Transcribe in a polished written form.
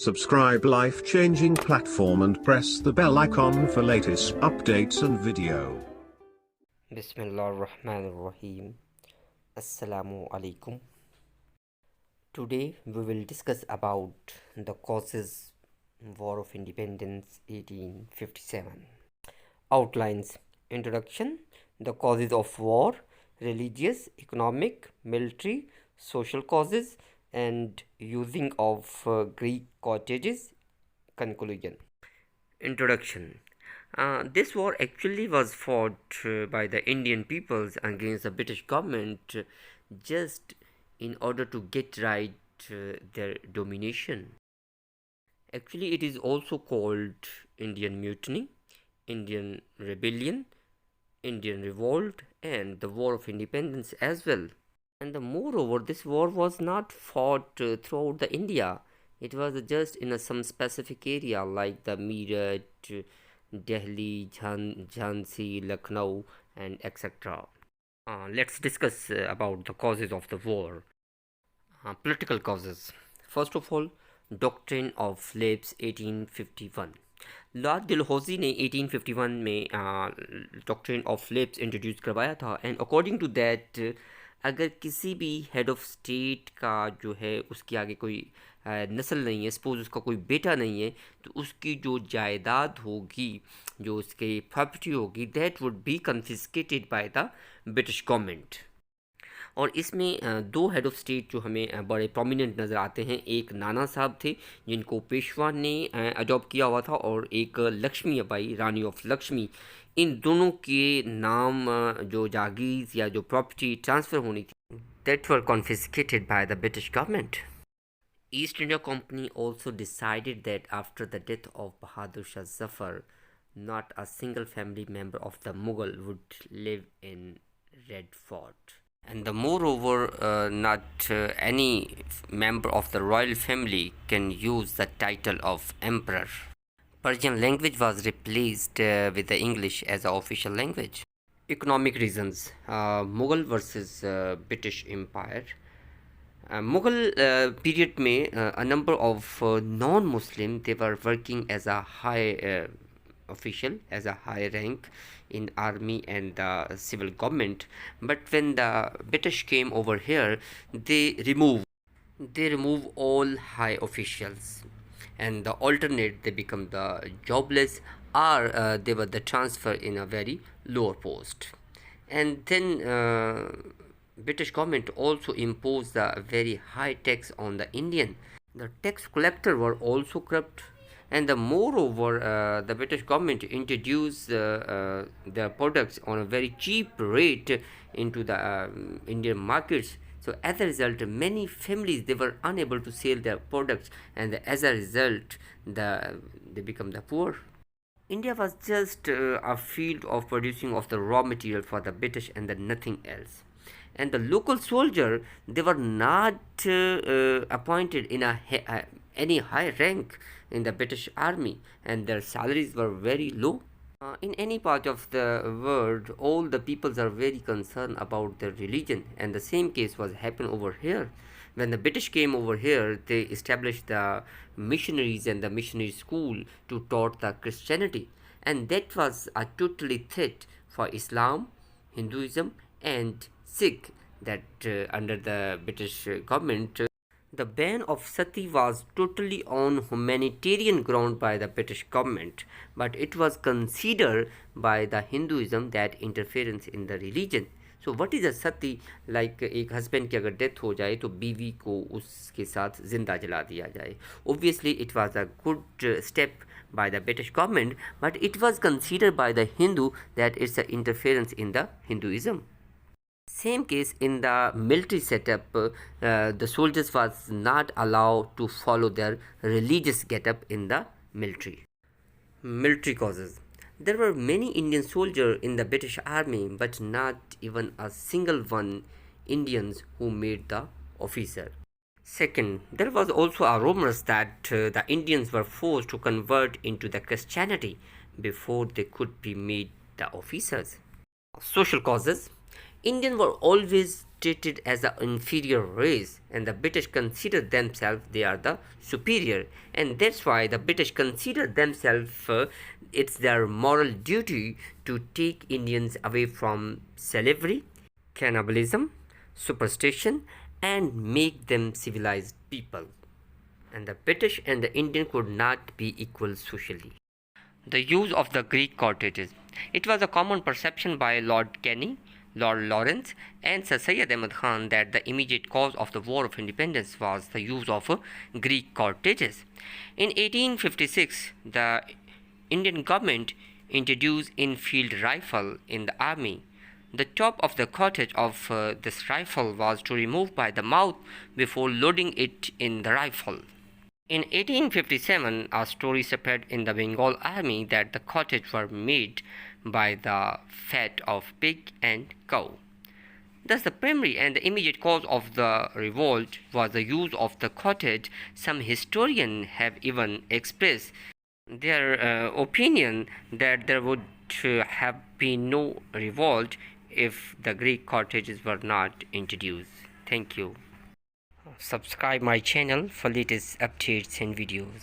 Subscribe life-changing platform and press the bell icon for latest updates and video. Bismillahirrahmanirrahim. Assalamu alaikum. Today we will discuss about the causes War of Independence 1857. Outlines. Introduction. The causes of war: religious, economic, military, social causes, and using of Greek cottages. Conclusion. Introduction. This war actually was fought by the Indian peoples against the British government just in order to get right their domination. Actually, it is also called Indian Mutiny, Indian Rebellion, Indian Revolt, and the War of Independence as well. And moreover, this war was not fought throughout the India. It was just in some specific area like the Meerut, Delhi, Jhansi, Lucknow, and etc. Let's discuss about the causes of the war. Political causes. First of all, Doctrine of Lapse 1851. Lord Dalhousie ने 1851 में doctrine of lapse introduce करवाया था and according to that अगर किसी भी head of state का जो है उसके आगे कोई नस्ल नहीं है, सपोज उसका कोई बेटा नहीं है, तो उसकी जो जायदाद होगी, जो उसकी प्रॉपर्टी होगी, that would be confiscated by the British government. और इसमें दो हेड ऑफ स्टेट जो हमें बड़े प्रोमिनेंट नज़र आते हैं. एक नाना साहब थे जिनको पेशवा ने अडॉप्ट किया हुआ था, और एक लक्ष्मी बाई, रानी ऑफ लक्ष्मी. इन दोनों के नाम जो जागीर या जो प्रॉपर्टी ट्रांसफ़र होनी थी, that were confiscated by the British government. East India Company also decided that after the death of Bahadur Shah Zafar, not a single family member of the Mughal would live in Red Fort. And moreover, not any member of the royal family can use the title of emperor. Persian language was replaced with the English as an official language. Economic reasons. Mughal versus British Empire. Mughal period में a number of non-Muslim, they were working as a high official, as a high rank in army and the civil government. But when the British came over here, they remove all high officials, and the alternate, they become the jobless, or they were the transfer in a very lower post. And then British government also imposed a very high tax on the Indian. The tax collector were also corrupt, and moreover, the British government introduced their products on a very cheap rate into the Indian markets. So as a result, many families, they were unable to sell their products, and as a result, they become the poor. India was just a field of producing of the raw material for the British and nothing else. And the local soldier, they were not appointed in any high rank in the British army, and their salaries were very low. In any part of the world, all the peoples are very concerned about their religion, and the same case was happened over here. When the British came over here, they established the missionaries and the missionary school to taught the Christianity, and that was a totally threat for Islam, Hinduism, and Sikh, that under the British government. The ban of sati was totally on humanitarian ground by the British government, but it was considered by the Hinduism that interference in the religion. So what is a sati? Like एक husband की अगर death हो जाए तो बीवी को उसके साथ जिंदा जला दिया जाए. Obviously it was a good step by the British government, but it was considered by the Hindu that it's an interference in the Hinduism. Same case in the military setup, the soldiers was not allowed to follow their religious get-up in the military. Military causes. There were many Indian soldiers in the British army, but not even a single one Indians who made the officer. Second, there was also a rumors that the Indians were forced to convert into the Christianity before they could be made the officers. Social causes. Indians were always treated as an inferior race, and the British consider themselves they are the superior, and that's why the British consider themselves it's their moral duty to take Indians away from slavery, cannibalism, superstition, and make them civilized people. And the British and the Indian could not be equal socially. The use of the Greek cottages. It was a common perception by Lord Canning, Lord Lawrence, and Sir Syed Ahmad Khan that the immediate cause of the War of Independence was the use of Greek cottages. In 1856, the Indian government introduced in-field rifle in the army. The top of the cartridge of this rifle was to remove by the mouth before loading it in the rifle. In 1857, a story spread in the Bengal army that the cartridges were made by the fat of pig and cow. Thus, the primary and the immediate cause of the revolt was the use of the cartridge. Some historians have even expressed their opinion that there would have been no revolt if the Greek cartridges were not introduced. Thank you. Subscribe my channel for latest updates and videos.